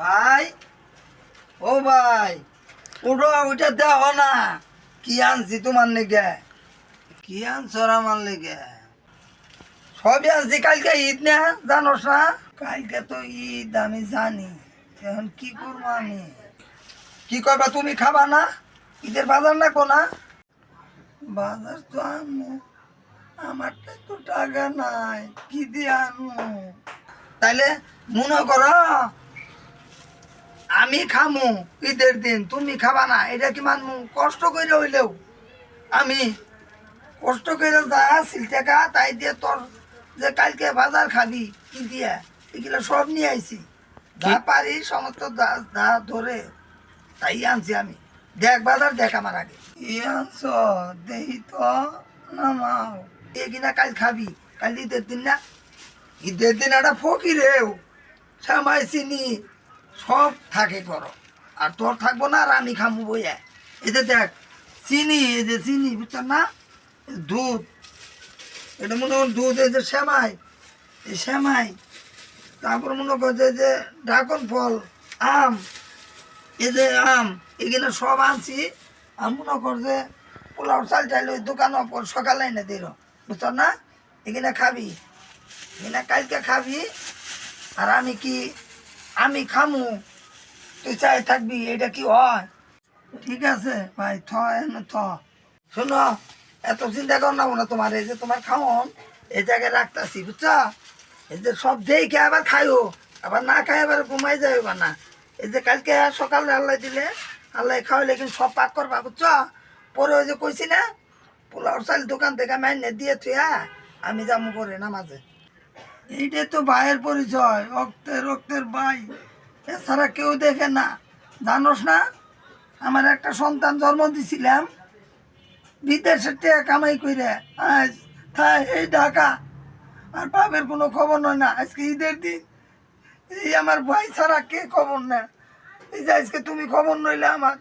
ভাই, ও ভাই, উঠো, ওইটা দেখো না কি আনছি তোমার লেগে। কি আনছ আমার লেগে? সবই আনছি। কালকে ঈদ না, জানোস না? কালকে তো ঈদ, আমি জানি। এখন কি করবো আমি? কি করবা তুমি? খাবা না? ঈদের বাজার না কোনা? বাজার তো আনবো, আমার তো টাকা নাই, কি দিয়ে আনবো? তাইলে মনে করো আমি খামু ঈদের দিন, তুমি খাবা না, এটা কি মানমু? কষ্ট করে হইলেও আমি কষ্ট করে যা আসিল টাকা তাই দিয়ে তোর যে কালকে বাজার খাবি কি দিয়া এগুলো সব নিয়ে আইছি। যা পারি সমস্ত যা ধরে তাই আনছি আমি। দেখ বাজার, দেখ আমার আগে ই আনছ, দেখি তো নামাও। এগিনা কাল খাবি, কাল ঈদের দিন না? ঈদের দিন একটা ফকিরেও সামাই চিনি সব থাকে করো, আর তোর থাকবো না, আর আমি খামু বইয়া। এতে দেখ চিনি, এই যে চিনি বুঝছ না, দুধ, এটা মনে কর দুধ, এই যে সেমাই, এই সেমাই, তারপর মনে করছে যে ড্রাগন ফল, আম, এই যে আম, এখানে সব আনছি। আমি মনে কর যে পোলাও চাল চাইলে ওই দোকান সকালে এনে দিল, বুঝছ না? এখানে খাবি, এখানে কালকে খাবি, আর আমি কি আমি খামু, তুই চাই থাকবি, এটা কি হয়? ঠিক আছে ভাই, শোনো, এত চিন্তা কর না মনে, তোমার এই যে তোমার খাওন এই জায়গায় রাখতেছি, বুঝছ? এই যে সব দেখে আবার খাইও, আবার না খাই আবার ঘুমাই যাবে বা না। এই যে কালকে সকালে আল্লাহ দিলে, আল্লাহ খাওয়াইলে কিন্তু সব পাক করবা, বুঝছ? পরে ওই যে কইছি না, পোলাও চাল দোকান থেকে মাইনে দিয়ে তুই, আমি যাবো করে নামাজে। এইটাই তো ভাইয়ের পরিচয়, রক্তের রক্তের ভাই, এছাড়া কেউ দেখে না, জানোস না? আমার একটা সন্তান জন্ম দিছিলাম বিদেশের টাকা কামাই করে, আজ তাই এই ঢাকা, আর বাপের কোনো খবর নয় না। আজকে ঈদের দিন, এই আমার ভাই ছাড়া কে খবর না? এই যে আজকে তুমি খবর নইলে আমার,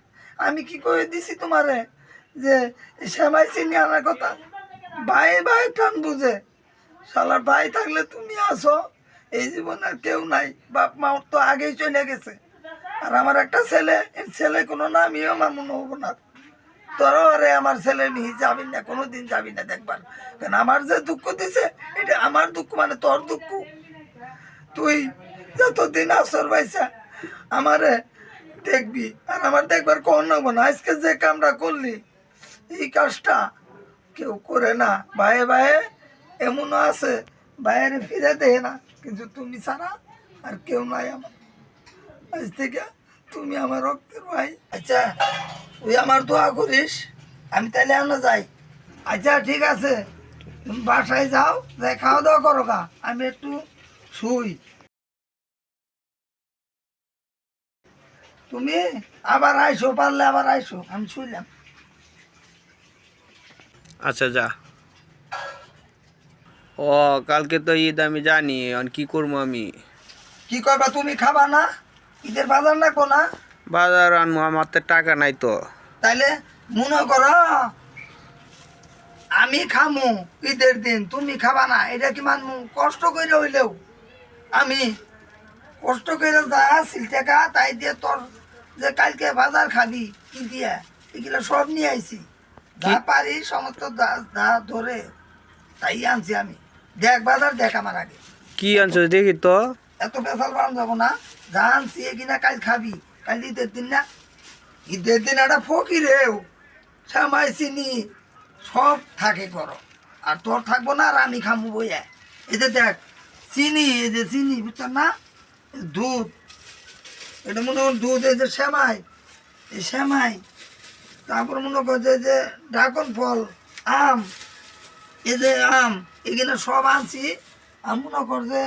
আমি কি করে দিছি তোমারে যে সেমাই চিনি আনার কথা? ভাই ভাই টান বুঝে, শালার ভাই থাকলে তুমি আসো, এই জীবন আর কেউ নাই। বাপ মা তো আগেই চলে গেছে, আর আমার একটা ছেলে, এর ছেলে কোনো নামই আমার মনে হবো না। তোরও আরে আমার ছেলে নিয়ে যাবি না, কোনোদিন যাবি না দেখবার, কারণ আমার যে দুঃখ দিছে এটা আমার দুঃখ, মানে তোর দুঃখ। তুই যতদিন আসর পাইছা আমারে দেখবি, আর আমার দেখবার কখন নেবো না। আজকে যে কামটা করলি, এই কাজটা কেউ করে না। ভাইয়ে ভাইয়ে এমনও আছে ভাইয়ের ফিরে দেয় না, কিন্তু তুমি ছাড়া আর কেউ নাই আমার। আজ থেকে তুমি আমার রক্তের ভাই। আচ্ছা, তুই আমার দোয়া করিস, আমি তাহলে আমরা যাই। আচ্ছা ঠিক আছে, তুমি বাসায় যাও, যাই খাওয়া দাওয়া করো গা, আমি একটু শুই। তুমি আবার আইসো, পারলে আবার আইসো, আমি শুইলাম। আচ্ছা যা। ও, কালকে তো ঈদ, আমি জানি, এখন কি করবো আমি? কি করবা তুমি? খাবা না? ঈদের বাজার না কোনা? বাজার আনবো, আমার তো টাকা নাই তো। তাইলে মনে করো আমি খামু ঈদের দিন, তুমি খাবা না, এটা কি মানমু? কষ্ট করে হইলেও আমি কষ্ট করে যা আসিল টাকা তাই দিয়ে তোর যে কালকে বাজার খাবি কি দিয়া এগুলো সব নিয়ে আইছি। যা পারি সমস্ত যা ধরে তাই আনছি আমি। দেখ বাজার, দেখ আমার আগে। কি আনছো দেখি তো। এত পেশাল বানানো যাবো না, যা আনছি একিনা কাল খাবি, কাল ঈদের দিন না? ঈদের দিন একটা ফকিরেও সামাই চিনি সব থাকে করো, আর তোর থাকবো না, আর আমি খামু বইয়া। এতে দেখ চিনি, এই যে চিনি বুঝছ না, দুধ, এটা মনে কর দুধ, এই যে সেমাই, এই সেমাই, তারপর মনে করছে যে ড্রাগন ফল, আম, এই যে আম, এখানে সব আনছি। আমি মনে কর যে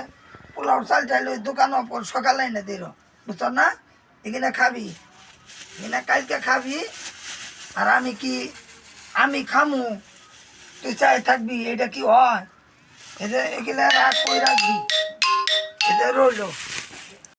পোলাও চাল চাইলে ওই দোকান সকালে এনে দিল, বুঝছ না? এখানে খাবি, এখানে কালকে খাবি, আর আমি কি আমি খামু, তুই চাই থাকবি, এটা কি হয়? এটা এগুলা রাখ, কই রাখবি, এটা রইলো।